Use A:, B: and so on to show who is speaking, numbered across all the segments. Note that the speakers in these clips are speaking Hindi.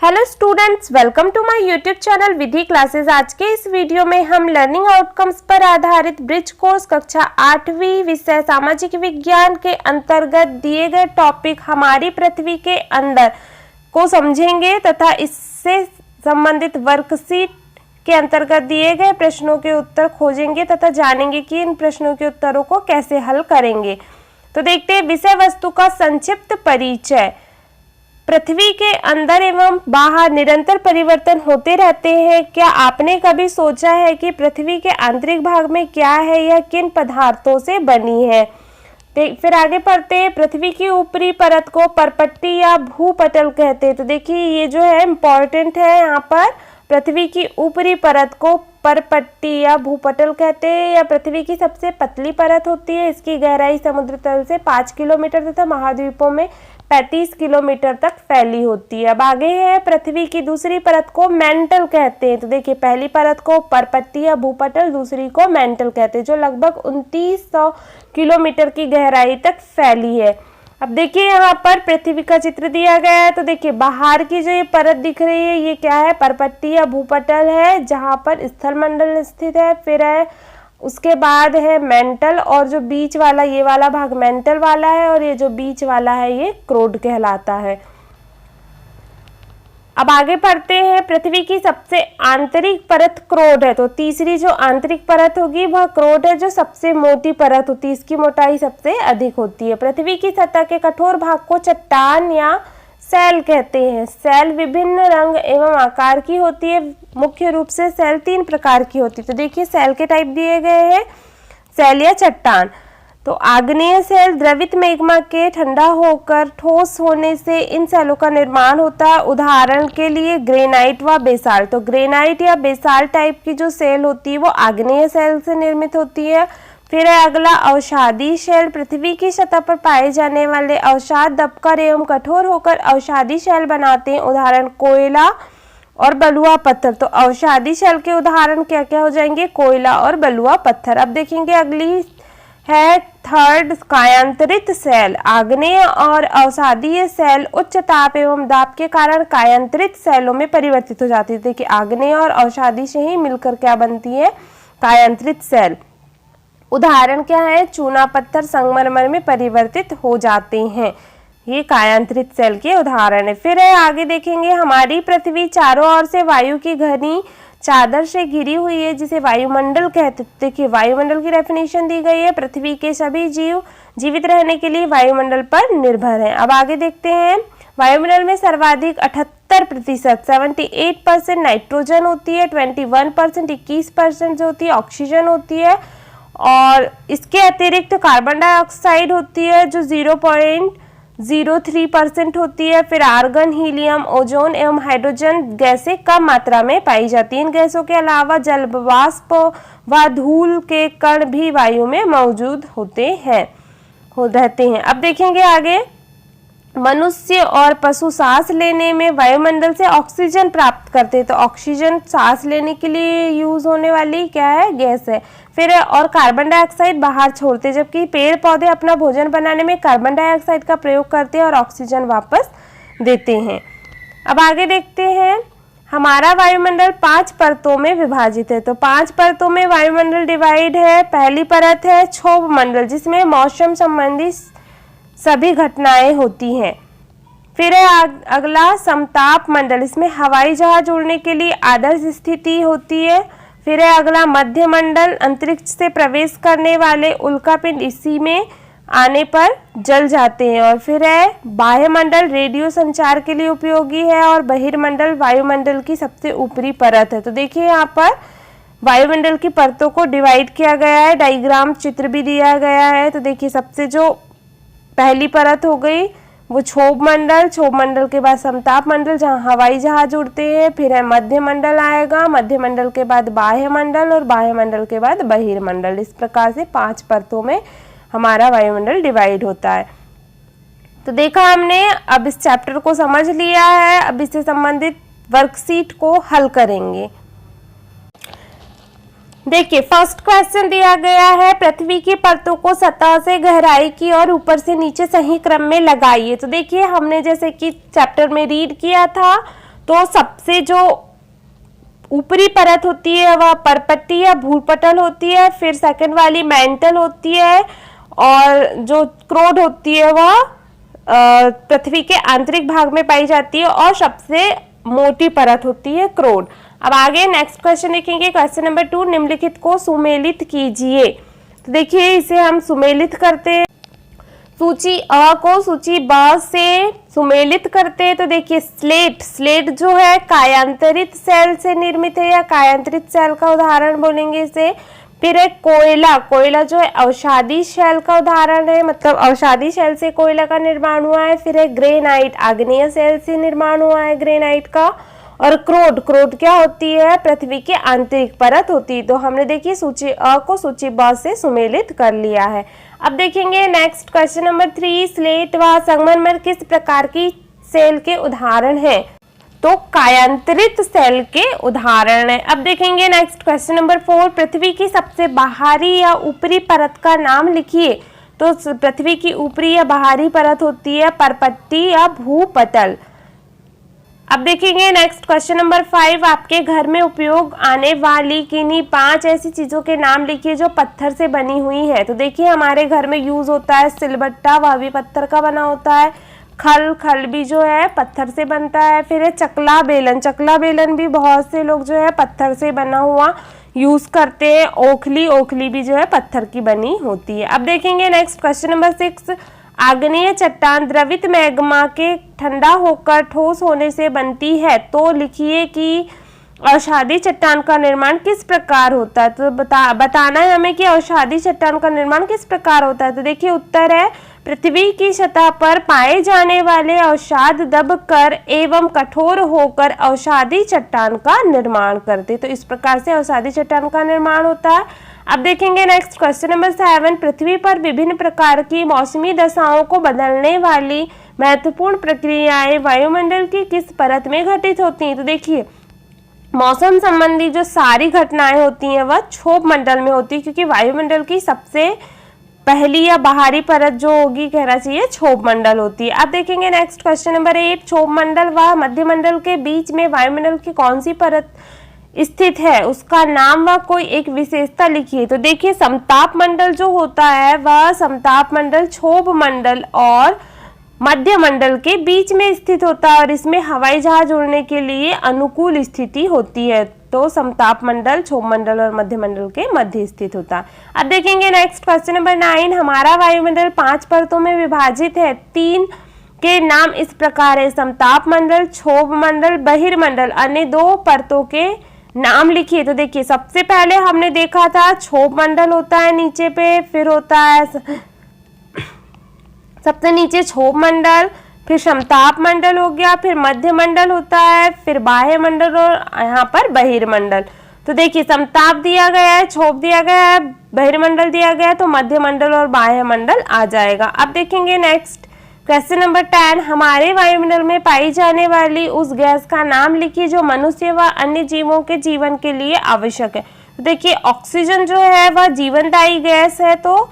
A: Hello students, welcome to my YouTube channel Vidhi classes. आज के इस वीडियो में हम लर्निंग आउटकम्स पर आधारित ब्रिज कोर्स कक्षा 8वीं विषय सामाजिक विज्ञान के अंतर्गत दिए गए टॉपिक हमारी पृथ्वी के अंदर को समझेंगे तथा इससे संबंधित वर्कशीट के अंतर्गत दिए गए प्रश्नों के उत्तर खोजेंगे तथा जानेंगे कि इन प्रश्नों के उत्तरों को कैसे हल करेंगे। तो देखते हैं विषय वस्तु का संक्षिप्त परिचय। पृथ्वी के अंदर एवं बाहर निरंतर परिवर्तन होते रहते हैं। क्या आपने कभी सोचा है कि पृथ्वी के आंतरिक भाग में क्या है, यह किन पदार्थों से बनी है? फिर आगे पढ़ते हैं। पृथ्वी की ऊपरी परत को परपट्टी या भूपटल कहते हैं। तो देखिए ये जो है इम्पोर्टेंट है, यहाँ पर पृथ्वी की ऊपरी परत को परपट्टी या भूपटल कहते हैं। या पृथ्वी की सबसे पतली परत होती है। इसकी गहराई समुद्र तल से 5 किलोमीटर तथा महाद्वीपों में 35 किलोमीटर तक फैली होती है। अब आगे है पृथ्वी की दूसरी परत को मेंटल कहते हैं। तो देखिए पहली परत को परपट्टी या भूपटल, दूसरी को मेंटल कहते हैं, जो लगभग 2900 किलोमीटर की गहराई तक फैली है। अब देखिए यहाँ पर पृथ्वी का चित्र दिया गया है। तो देखिए बाहर की जो ये परत दिख रही है ये क्या है? परपट्टी या भूपटल है, जहाँ पर स्थलमंडल स्थित है। फिर है उसके बाद है मेंटल, और जो बीच वाला ये वाला भाग मेंटल वाला है और ये जो बीच वाला है ये क्रोड कहलाता है। अब आगे पढ़ते हैं। पृथ्वी की सबसे आंतरिक परत क्रोड है। तो तीसरी जो आंतरिक परत होगी वह क्रोड है, जो सबसे मोटी परत होती है। इसकी मोटाई सबसे अधिक होती है। पृथ्वी की सतह के कठोर भाग को चट्टान या सेल कहते हैं। सेल विभिन्न रंग एवं आकार की होती है। मुख्य रूप से सेल 3 प्रकार की होती है। तो देखिए सेल के टाइप दिए गए हैं, सेल या चट्टान। तो आग्नेय सेल द्रवित मैग्मा के ठंडा होकर ठोस होने से इन सेलों का निर्माण होता है। उदाहरण के लिए ग्रेनाइट व बेसाल्ट। तो ग्रेनाइट या बेसाल्ट टाइप की जो सेल होती है वो आग्नेय सेल से निर्मित होती है। फिर है अगला अवसादी शेल। पृथ्वी की सतह पर पाए जाने वाले अवसाद दबकर एवं कठोर होकर अवसादी शेल बनाते हैं। उदाहरण कोयला और बलुआ पत्थर। तो अवसादी शेल के उदाहरण क्या क्या हो जाएंगे? कोयला और बलुआ पत्थर। अब देखेंगे अगली है थर्ड कायांतरित सेल। आग्नेय और अवसादीय सेल उच्च ताप एवं दाब के कारण कायांतरित सेलों में परिवर्तित हो जाती है। देखिए आग्नेय और अवसादी से ही मिलकर क्या बनती है? कायांतरित सेल। उदाहरण क्या है? चूना पत्थर संगमरमर में परिवर्तित हो जाते हैं। ये कायांतरित सेल के उदाहरण है। फिर है आगे देखेंगे, हमारी पृथ्वी चारों ओर से वायु की घनी चादर से घिरी हुई है, जिसे वायुमंडल कहते हैं। देखिए वायुमंडल की डेफिनेशन दी गई है। पृथ्वी के सभी जीव जीवित रहने के लिए वायुमंडल पर निर्भर हैं। अब आगे देखते हैं। वायुमंडल में सर्वाधिक 78% 78% नाइट्रोजन होती है। 21% 21% जो होती है ऑक्सीजन होती है। और इसके अतिरिक्त कार्बन डाइऑक्साइड होती है जो 0.03% होती है। फिर आर्गन, हीलियम, ओजोन एवं हाइड्रोजन गैसें कम मात्रा में पाई जाती हैं। इन गैसों के अलावा जल वाष्प व धूल के कण भी वायु में मौजूद रहते हैं। अब देखेंगे आगे, मनुष्य और पशु सांस लेने में वायुमंडल से ऑक्सीजन प्राप्त करते हैं। तो ऑक्सीजन सांस लेने के लिए यूज होने वाली क्या है? गैस है। फिर और कार्बन डाइऑक्साइड बाहर छोड़ते हैं, जबकि पेड़ पौधे अपना भोजन बनाने में कार्बन डाइऑक्साइड का प्रयोग करते हैं और ऑक्सीजन वापस देते हैं। अब आगे देखते हैं। हमारा वायुमंडल 5 परतों में विभाजित है। तो 5 परतों में वायुमंडल डिवाइड है। पहली परत है क्षोभ मंडल, जिसमें मौसम संबंधी सभी घटनाएं होती हैं। फिर है अगला समताप मंडल, इसमें हवाई जहाज उड़ने के लिए आदर्श स्थिति होती है। फिर है अगला मध्य मंडल, अंतरिक्ष से प्रवेश करने वाले उल्कापिंड इसी में आने पर जल जाते हैं। और फिर है बाह्य मंडल, रेडियो संचार के लिए उपयोगी है। और बहिर्मंडल वायुमंडल की सबसे ऊपरी परत है। तो देखिए यहाँ पर वायुमंडल की परतों को डिवाइड किया गया है। डायग्राम चित्र भी दिया गया है। तो देखिए सबसे जो पहली परत हो गई वो क्षोभ मंडल, क्षोभ मंडल के बाद समताप मंडल जहाँ हवाई जहाज उड़ते हैं। फिर है मध्य मंडल आएगा, मध्य मंडल के बाद बाह्य मंडल और बाह्य मंडल के बाद बहिर्मंडल। इस प्रकार से 5 परतों में हमारा वायुमंडल डिवाइड होता है। तो देखा हमने, अब इस चैप्टर को समझ लिया है। अब इससे संबंधित वर्कशीट को हल करेंगे। देखिए फर्स्ट क्वेश्चन दिया गया है, पृथ्वी की परतों को सतह से गहराई की और ऊपर से नीचे सही क्रम में लगाइए। तो देखिए हमने जैसे कि चैप्टर में रीड किया था, तो सबसे जो ऊपरी परत होती है वह परपट्टी या भूपटल होती है, फिर सेकंड वाली मेंटल होती है, और जो क्रोड होती है वह पृथ्वी के आंतरिक भाग में पाई जाती है और सबसे मोटी परत होती है क्रोड। अब आगे नेक्स्ट क्वेश्चन देखेंगे, क्वेश्चन नंबर 2, निम्नलिखित को सुमेलित कीजिए। तो देखिए इसे हम सुमेलित करते हैं, सूची अ को सूची ब से सुमेलित करते हैं। तो देखिए स्लेट जो है कायांतरित सेल से निर्मित है या कायांतरित सेल का उदाहरण बोलेंगे इसे। फिर है कोयला जो है अवसादी सेल का उदाहरण है, मतलब अवसादी सेल से कोयला का निर्माण हुआ है। फिर है ग्रेनाइट, आग्नेय सेल से निर्माण हुआ है ग्रेनाइट का। और क्रोड क्या होती है, पृथ्वी की आंतरिक परत होती है। तो हमने देखिए सूची अ को सूची ब से सुमेलित कर लिया है। अब देखेंगे नेक्स्ट क्वेश्चन नंबर 3, स्लेट व संगमरमर किस प्रकार की सेल के उदाहरण है? तो कायांतरित सेल के उदाहरण है। अब देखेंगे नेक्स्ट क्वेश्चन नंबर 4, पृथ्वी की सबसे बाहरी या ऊपरी परत का नाम लिखिए। तो पृथ्वी की ऊपरी या बाहरी परत होती है परपट्टी या भूपटल। अब देखेंगे नेक्स्ट क्वेश्चन नंबर 5, आपके घर में उपयोग आने वाली किन्हीं 5 ऐसी चीजों के नाम लिखिए जो पत्थर से बनी हुई है। तो देखिए हमारे घर में यूज होता है सिलबट्टा, वह भी पत्थर का बना होता है। खल भी जो है पत्थर से बनता है। फिर है चकला बेलन भी बहुत से लोग जो है पत्थर से बना हुआ यूज करते हैं। ओखली भी जो है पत्थर की बनी होती है। अब देखेंगे नेक्स्ट क्वेश्चन नंबर 6, आग्नेय चट्टान द्रवित मैग्मा के ठंडा होकर ठोस होने से बनती है। तो लिखिए कि अवसादी चट्टान का निर्माण किस प्रकार होता है। तो बताना है हमें कि अवसादी चट्टान का निर्माण किस प्रकार होता है। तो देखिए उत्तर है, पृथ्वी की सतह पर पाए जाने वाले अवसाद दबकर एवं कठोर होकर अवसादी चट्टान का निर्माण करते। तो इस प्रकार से अवसादी चट्टान का निर्माण होता है। अब देखेंगे नेक्स्ट क्वेश्चन नंबर 7, पृथ्वी पर विभिन्न प्रकार की मौसमी दशाओं को बदलने वाली महत्वपूर्ण प्रक्रियाएं वायुमंडल की किस परत में घटित होती हैं। तो देखिए मौसम संबंधी जो सारी घटनाएं होती हैं वह क्षोभ मंडल में होती है, क्योंकि वायुमंडल की सबसे पहली या बाहरी परत जो होगी कहना चाहिए क्षोभ मंडल होती है। अब देखेंगे नेक्स्ट क्वेश्चन नंबर 8, क्षोभ मंडल व मध्यमंडल के बीच में वायुमंडल की कौन सी परत स्थित है, उसका नाम व कोई एक विशेषता लिखिए। तो देखिए समताप मंडल जो होता है वह समताप मंडल क्षोभ मंडल और मध्य मंडल के बीच में स्थित होता है और इसमें हवाई जहाज उड़ने के लिए अनुकूल स्थिति होती है। तो समताप मंडल क्षोभ मंडल और मध्य मंडल के मध्य स्थित होता है। अब देखेंगे नेक्स्ट क्वेश्चन नंबर 9, हमारा वायुमंडल 5 परतों में विभाजित है। 3 के नाम इस प्रकार है, समताप मंडल, क्षोभ मंडल, बहिर्मंडल। अन्य 2 परतों के नाम लिखिए। तो देखिए सबसे पहले हमने देखा था क्षोभ मंडल होता है नीचे पे, फिर होता है सबसे नीचे क्षोभ मंडल, फिर समताप मंडल हो गया, फिर मध्य मंडल होता है, फिर बाह्य मंडल और यहाँ पर बहिर्मंडल। तो देखिए समताप दिया गया है, क्षोभ दिया गया है, बहिर्मंडल दिया गया है, तो मध्य मंडल और बाह्य मंडल आ जाएगा। अब देखेंगे नेक्स्ट क्वेश्चन नंबर 10, हमारे वायुमंडल में पाई जाने वाली उस गैस का नाम लिखिए जो मनुष्य व अन्य जीवों के जीवन के लिए आवश्यक है। तो देखिए ऑक्सीजन जो है वह जीवनदायी गैस है, तो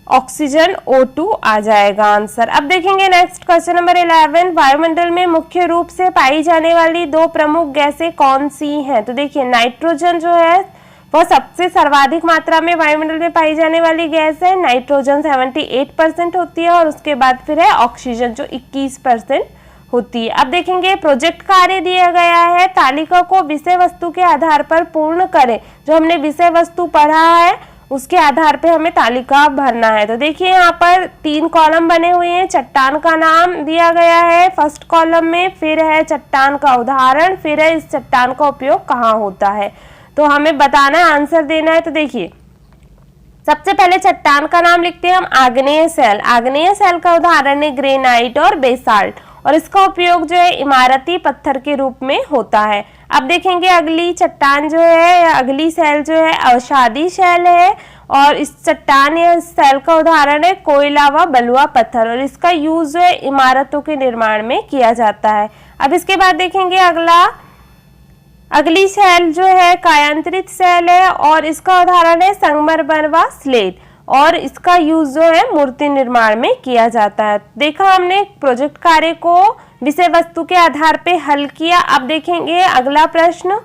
A: ऑक्सीजन O2 आ जाएगा आंसर। अब देखेंगे नेक्स्ट क्वेश्चन नंबर 11, वायुमंडल में मुख्य रूप से पाई जाने वाली 2 प्रमुख गैसें कौन सी हैं। तो देखिए नाइट्रोजन जो है वह सबसे सर्वाधिक मात्रा में वायुमंडल में पाई जाने वाली गैस है, नाइट्रोजन 78% होती है, और उसके बाद फिर है ऑक्सीजन जो 21% होती है। अब देखेंगे प्रोजेक्ट कार्य दिया गया है, तालिका को विषय वस्तु के आधार पर पूर्ण करें। जो हमने विषय वस्तु पढ़ा है उसके आधार पे हमें तालिका भरना है। तो देखिए यहाँ पर 3 कॉलम बने हुए हैं, चट्टान का नाम दिया गया है फर्स्ट कॉलम में, फिर है चट्टान का उदाहरण, फिर है इस चट्टान का उपयोग कहाँ होता है। तो हमें बताना है, आंसर देना है। तो देखिए सबसे पहले चट्टान का नाम लिखते हैं हम, आग्नेय सेल। आग्नेय सेल का उदाहरण है ग्रेनाइट और बेसाल्ट, और इसका उपयोग जो है इमारती पत्थर के रूप में होता है। अब देखेंगे अगली चट्टान जो है या अगली सेल जो है अवसादी सेल है, और इस चट्टान या सेल का उदाहरण है कोयला व बलुआ पत्थर, और इसका यूज जो है इमारतों के निर्माण में किया जाता है। अब इसके बाद देखेंगे अगली सेल जो है कायांतरित सेल है, और इसका उदाहरण है संगमरमर व स्लेट, और इसका यूज जो है मूर्ति निर्माण में किया जाता है। देखा हमने प्रोजेक्ट कार्य को विषय वस्तु के आधार पे हल किया। अब देखेंगे अगला प्रश्न।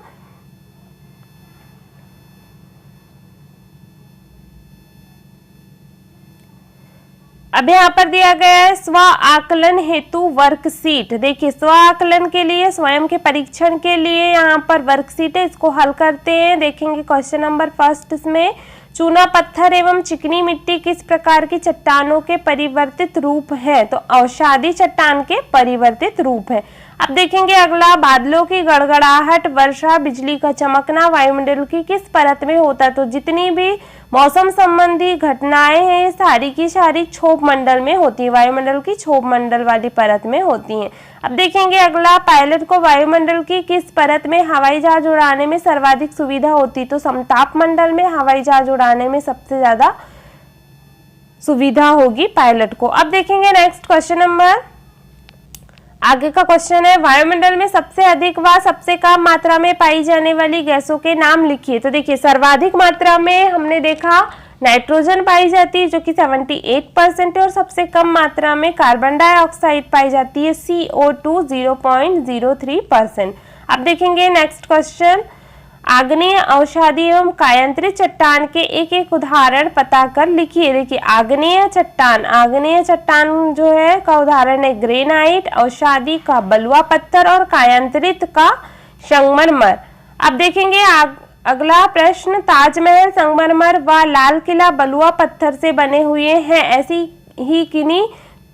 A: अब यहाँ पर दिया गया है स्व आकलन हेतु वर्कशीट। देखिए स्व आकलन के लिए, स्वयं के परीक्षण के लिए यहाँ पर वर्कशीट है, इसको हल करते हैं। देखेंगे क्वेश्चन नंबर फर्स्ट, इसमें चूना पत्थर एवं चिकनी मिट्टी किस प्रकार की चट्टानों के परिवर्तित रूप है? तो अवसादी चट्टान के परिवर्तित रूप है। अब देखेंगे अगला, बादलों की गड़गड़ाहट, वर्षा, बिजली का चमकना वायुमंडल की किस परत में होता है? तो जितनी भी मौसम संबंधी घटनाएं हैं ये सारी की सारी क्षोभ मंडल में होती है, वायुमंडल की क्षोभ मंडल वाली परत में होती हैं। अब देखेंगे अगला, पायलट को वायुमंडल की किस परत में हवाई जहाज उड़ाने में सर्वाधिक सुविधा होती? तो समताप मंडल में हवाई जहाज उड़ाने में सबसे ज्यादा सुविधा होगी पायलट को। अब देखेंगे नेक्स्ट क्वेश्चन नंबर, आगे का क्वेश्चन है, वायुमंडल में सबसे अधिक व सबसे कम मात्रा में पाई जाने वाली गैसों के नाम लिखिए। तो देखिए सर्वाधिक मात्रा में हमने देखा नाइट्रोजन पाई जाती है जो कि 78% है, और सबसे कम मात्रा में कार्बन डाइऑक्साइड पाई जाती है CO2 0.03%। अब देखेंगे नेक्स्ट क्वेश्चन, आग्नेय, अवसादी एवं कायांतरित चट्टान के एक एक उदाहरण पता कर लिखिए। देखिए आग्नेय चट्टान जो है का उदाहरण है ग्रेनाइट, अवसादी का बलुआ पत्थर और कायांतरित का संगमरमर। अब देखेंगे अगला प्रश्न, ताजमहल संगमरमर व लाल किला बलुआ पत्थर से बने हुए हैं, ऐसी ही किन्हीं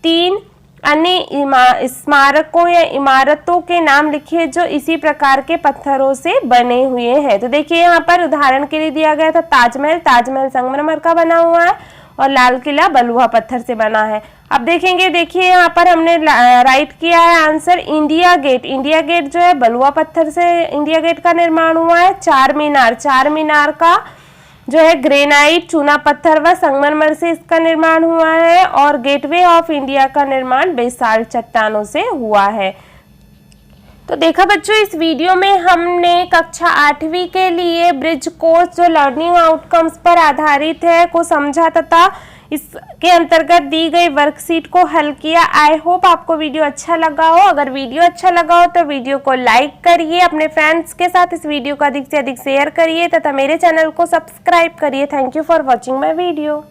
A: 3 अन्य स्मारकों या इमारतों के नाम लिखिए जो इसी प्रकार के पत्थरों से बने हुए हैं। तो देखिए यहाँ पर उदाहरण के लिए दिया गया था ताजमहल संगमरमर का बना हुआ है और लाल किला बलुआ पत्थर से बना है। अब देखेंगे, देखिए यहाँ पर हमने राइट किया है आंसर इंडिया गेट जो है बलुआ पत्थर से इंडिया गेट का निर्माण हुआ है। चार मीनार का जो है ग्रेनाइट, चूना पत्थर व संगमरमर से इसका निर्माण हुआ है, और गेटवे ऑफ इंडिया का निर्माण बेसाल्ट चट्टानों से हुआ है। तो देखा बच्चों, इस वीडियो में हमने कक्षा 8वीं के लिए ब्रिज कोर्स जो लर्निंग आउटकम्स पर आधारित है को समझा तथा इसके अंतर्गत दी गई वर्कशीट को हल किया। आई होप आपको वीडियो अच्छा लगा हो। अगर वीडियो अच्छा लगा हो तो वीडियो को लाइक करिए, अपने फ्रेंड्स के साथ इस वीडियो को अधिक से अधिक शेयर करिए तथा मेरे चैनल को सब्सक्राइब करिए। Thank you for watching my video.